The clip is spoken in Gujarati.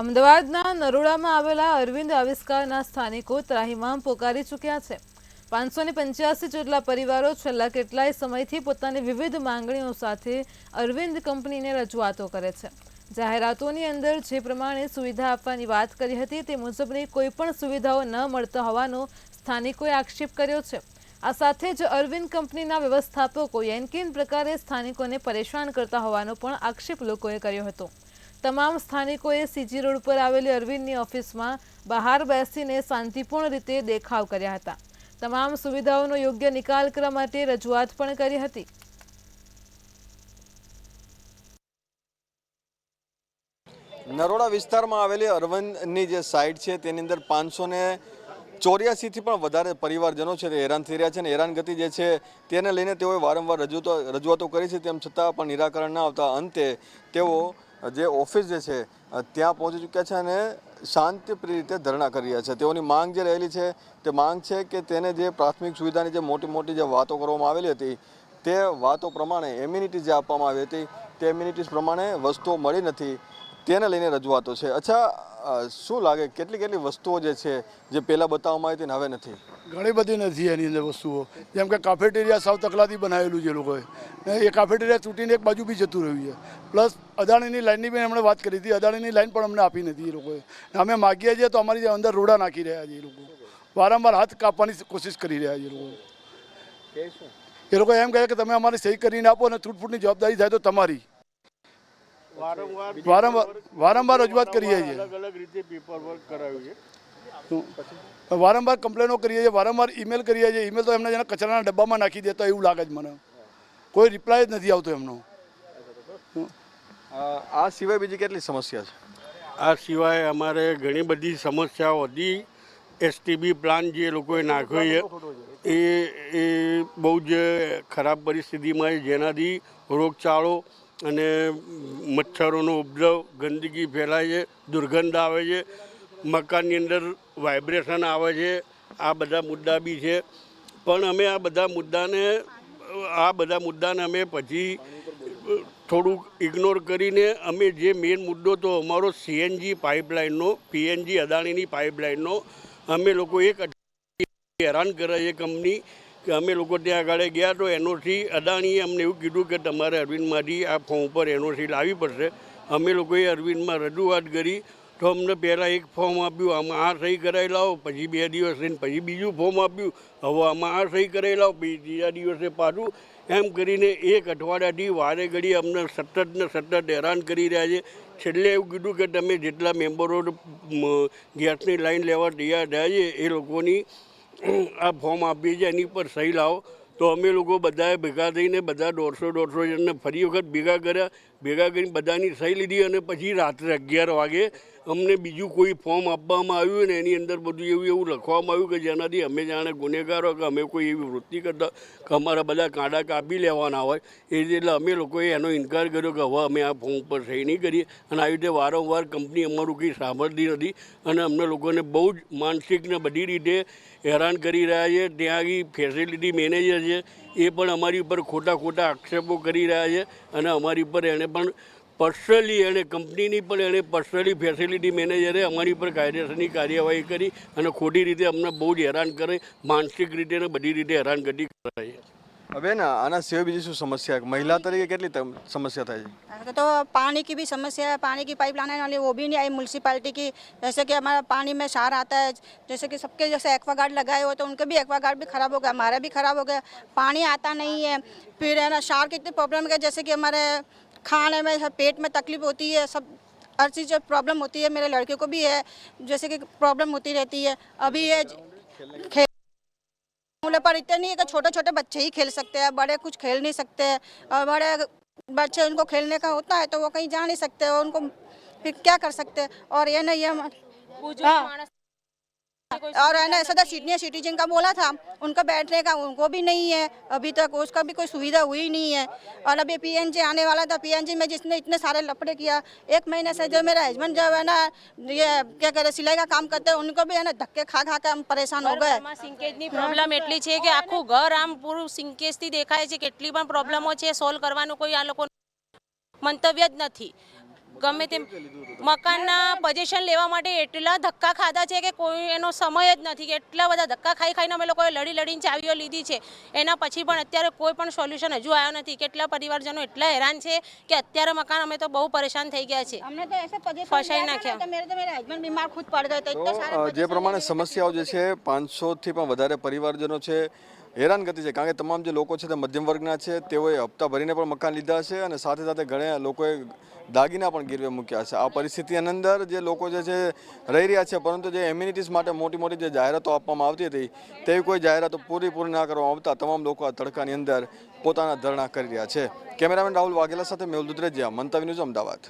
અમદાવાદના નરોડામાં આવેલા અરવિંદ આવિષ્કારના સ્થાનિકો ત્રાહિમામ પોકારી ચૂક્યા છે। 585 જેટલા પરિવારો છેલ્લા કેટલાય સમયથી પોતાની વિવિધ માંગણીઓ સાથે અરવિંદ કંપનીને રજૂઆતો કરે છે। જાહેરાતોની અંદર જે પ્રમાણે સુવિધા આપવાની વાત કરી હતી તે મુજબની કોઈ પણ સુવિધાઓ ન મળતા હોવાનો સ્થાનિકોએ આક્ષેપ કર્યો છે। આ સાથે જ અરવિંદ કંપનીના વ્યવસ્થાપકો યેનકેન પ્રકારે સ્થાનિકોને પરેશાન કરતા હોવાનો પણ આક્ષેપ લોકોએ કર્યો હતો। તમામ સ્થાનિકોએ સીજી રોડ પર આવેલી અરવિંદની ઓફિસમાં બહાર બેસીને શાંતિપૂર્ણ રીતે દેખાવ કર્યા હતા। તમામ સુવિધાઓનો યોગ્ય નિકાલ કરવા માટે રજૂઆત પણ કરી હતી। નરોડા વિસ્તારમાં આવેલી અરવિંદની જે સાઇટ છે તેની અંદર 584 થી પણ વધારે પરિવારજનો છે તે હેરાન થઈ રહ્યા છે અને હેરાનગતિ જે છે તેને લઈને તેઓએ વારંવાર રજૂઆતો કરી છે, તેમ છતાં પણ નિરાકરણ ન આવતા અંતે તેઓ જે ઓફિસ જે છે ત્યાં પહોંચી ચૂક્યા છે અને શાંતિપ્રિય રીતે ધરણા કરી રહ્યા છે। તેઓની માંગ જે રહેલી છે તે માંગ છે કે તેને જે પ્રાથમિક સુવિધાની જે મોટી જે વાતો કરવામાં આવેલી હતી તે વાતો પ્રમાણે એમ્યુનિટી જે આપવામાં આવી હતી તે એમ્યુનિટીઝ પ્રમાણે વસ્તુઓ મળી નથી, તેને લઈને રજૂઆતો છે। અચ્છા, શું લાગે કેટલી વસ્તુઓ જે છે જે પહેલાં બતાવવામાં આવી હતી ને હવે નથી? ઘણી બધી નથી એની અંદર વસ્તુઓ, જેમ કે કાફેટેરિયા સાવ તકલાથી બનાવેલું છે લોકોએ, એ કાફેટેરિયા તૂટીને એક બાજુ બી જતું રહ્યું છે। પ્લસ અદાણીની લાઇનની બી એમણે વાત કરી હતી, અદાણીની લાઇન પણ અમને આપી નથી એ લોકોએ। અમે માગીએ છીએ તો અમારી અંદર રોડા નાખી રહ્યા છે એ લોકો, વારંવાર હાથ કાપવાની કોશિશ કરી રહ્યા છે એ લોકો એમ કહે કે તમે અમારી સહી કરીને આપો અને તૂટફૂટની જવાબદારી થાય તો તમારી। વારંવાર રજૂઆત કરીએ છીએ, અલગ અલગ રીતે પેપર વર્ક કરાવ્યું છે, વારંવાર કમ્પ્લેનો કરીએ છીએ, વારંવાર ઈમેલ કરીએ છીએ। ઈમેલ તો એમને જેને કચરાના ડબ્બામાં નાખી દેતા એવું લાગે છે મને, કોઈ રિપ્લાય જ નથી આવતો એમનો। આ સિવાય બીજી કેટલી સમસ્યા છે? આ સિવાય અમારે ઘણી બધી સમસ્યાઓ હતી। એસટીબી પ્લાન જે લોકોએ નાખ્યો છે એ બહુ જ ખરાબ પરિસ્થિતિમાં છે, જેનાથી રોગચાળો અને મચ્છરોનો ઉપદ્રવ, ગંદકી ફેલાય છે, દુર્ગંધ આવે છે, મકાનની અંદર વાઇબ્રેશન આવે છે। આ બધા મુદ્દા બી છે, પણ અમે આ બધા મુદ્દાને અમે પછી થોડુંક ઇગ્નોર કરીને અમે જે મેઇન મુદ્દો તો અમારો સીએનજી પાઇપલાઇનનો, પીએનજી અદાણીની પાઇપલાઇનનો અમે લોકો એક હેરાન કરે છે કંપની કે અમે લોકો ત્યાં આગળ ગયા તો એનઓસી અદાણીએ અમને એવું કીધું કે તમારે અરવિંદમાંથી આ ફોર્મ ઉપર એનઓસી લાવવી પડશે। અમે લોકોએ અરવિંદમાં રજૂઆત કરી તો અમને પહેલાં એક ફોર્મ આપ્યું, આમાં આ સહી કરાવી લાવો, પછી 2 દિવસ રહીને પછી બીજું ફોર્મ આપ્યું, હવે આમાં આ સહી કરાવી લાવો, પછી ત્રીજા દિવસે પાછું, એમ કરીને એક અઠવાડિયાથી વારે ઘડી અમને સતત હેરાન કરી રહ્યા છે। છેલ્લે એવું કીધું કે તમે જેટલા મેમ્બરો ગેસની લાઈન લેવા તૈયાર થયા છે એ લોકોની આ ફોર્મ આપીએ છીએ એની પર સહી લાવો। તો અમે લોકો બધાએ ભેગા થઈને બધા 150 જણને ફરી વખત ભેગા કરીને બધાની સહી લીધી અને પછી રાત્રે 11 વાગે અમને બીજું કોઈ ફોર્મ આપવામાં આવ્યું ને એની અંદર બધું એવું લખવામાં આવ્યું કે જેનાથી અમે જાણે ગુનેગારો કે અમે કોઈ એવી વૃત્તિ કરતા કે અમારા બધા કાંડા કાપી લેવાના હોય એટલે અમે લોકોએ એનો ઇનકાર કર્યો કે હવે અમે આ ફોર્મ પર સહી નહીં કરીએ। અને આવી રીતે વારંવાર કંપની અમારું કંઈ સાંભળતી નથી અને અમને લોકોને બહુ જ માનસિક ને બધી રીતે હેરાન કરી રહ્યા છે। ત્યાં આગળ ફેસિલિટી મેનેજર છે એ પણ અમારી ઉપર ખોટા આક્ષેપો કરી રહ્યા છે અને અમારી ઉપર એણે પણ પર્સનલી કંપનીની પણ એણે પર્સનલી ફેસિલિટી મેનેજરે અમારી પર કાયદેસરની કાર્યવાહી કરી અને ખોટી રીતે અમને બહુ જ હેરાન કરે, માનસિક રીતે ને બધી રીતે હેરાનગતિ કરે છે। હવે ना आना सिवाय बीजी शू समस्या है? महिला तरीके કેટલી समस्या થાય છે? तो पानी की भी समस्या है, पानी की पाइप लाने वाली वो भी नहीं आई म्यूनसिपालिटी की। जैसे कि हमारा पानी में क्षार आता है, जैसे कि सबके जैसे एक्वागार्ड लगाए हो तो उनके भी एक्वागार्ड भी खराब हो गया, हमारा भी खराब हो गया, पानी आता नहीं है। फिर है ना क्षार की इतनी प्रॉब्लम है, जैसे कि हमारे खाने में पेट में तकलीफ होती है, सब हर चीज़ प्रॉब्लम होती है। मेरे लड़के को भी है, जैसे कि प्रॉब्लम होती रहती है। अभी ये पर इतने नहीं है कि छोटे बच्चे ही खेल सकते हैं, बड़े कुछ खेल नहीं सकते हैं। और बड़े बच्चे उनको खेलने का होता है तो वो कहीं जा नहीं सकते, उनको फिर क्या कर सकते हैं। और ये नहीं है और है ना ऐसा सीनियर सिटीजन का बोला था उनका बैठने का, उनको भी नहीं है अभी तक, उसका भी कोई सुविधा हुई नहीं है। और अभी पीएनजी आने वाला था, पीएनजी में जिसने इतने सारे लफड़े किया, 1 महीने से जो मेरा हस्बैंड जो है ना ये क्या कहते सिलाई का काम करते हैं, उनको भी है ना धक्के खा के हम परेशान हो गए। સિંકેજની પ્રોબ્લેમ એટલી છે કે આખું ઘર આમ પૂરું સિંકેજથી દેખાય છે। કેટલી પણ પ્રોબ્લેમો છે સોલ્વ કરવાનું કોઈ આ લોકો મંતવ્ય જ નથી। ગમે તેમ મકાનના પોઝિશન લેવા માટે એટલા ધક્કા ખાધા છે કે કોઈ એનો સમય જ નથી, કે એટલા બધા ધક્કા ખાઈને અમે લોકોએ લડીને ચાવીઓ લીધી છે. એના પછી પણ અત્યારે કોઈ પણ સોલ્યુશન હજુ આવ્યો નથી. કેટલા પરિવારજનો એટલા હેરાન છે કે અત્યારે મકાન અમે તો બહુ પરેશાન થઈ ગયા છે. हमने तो ऐसे पोजीशन फंसाई लिया ना था क्या? ना, तो मेरे हस्बैंड बीमार खुद पड़ गए थे, इतने सारे જે પ્રમાણે સમસ્યાઓ જે છે 500થી પણ વધારે પરિવારજનો છે હેરાનગતિ છે, કારણ કે તમામ જે લોકો છે તે મધ્યમ વર્ગના છે, તેઓએ હપ્તા ભરીને પણ મકાન લીધા છે અને સાથે સાથે ઘણા લોકોએ દાગીના પણ ગીરવે મૂક્યા છે. આ પરિસ્થિતિની અંદર જે લોકો જે છે રહી રહ્યા છે, પરંતુ જે એમ્યુનિટીઝ માટે મોટી મોટી જે જાહેરાતો આપવામાં આવતી હતી તેવી કોઈ જાહેરાતો પૂરી ના કરવામાં આવતા તમામ લોકો આ તડકાની અંદર પોતાના ધરણા કરી રહ્યા છે. કેમેરામેન રાહુલ વાઘેલા સાથે મેહુલ દુધરેજિયા, મંતવ્ય ન્યૂઝ, અમદાવાદ.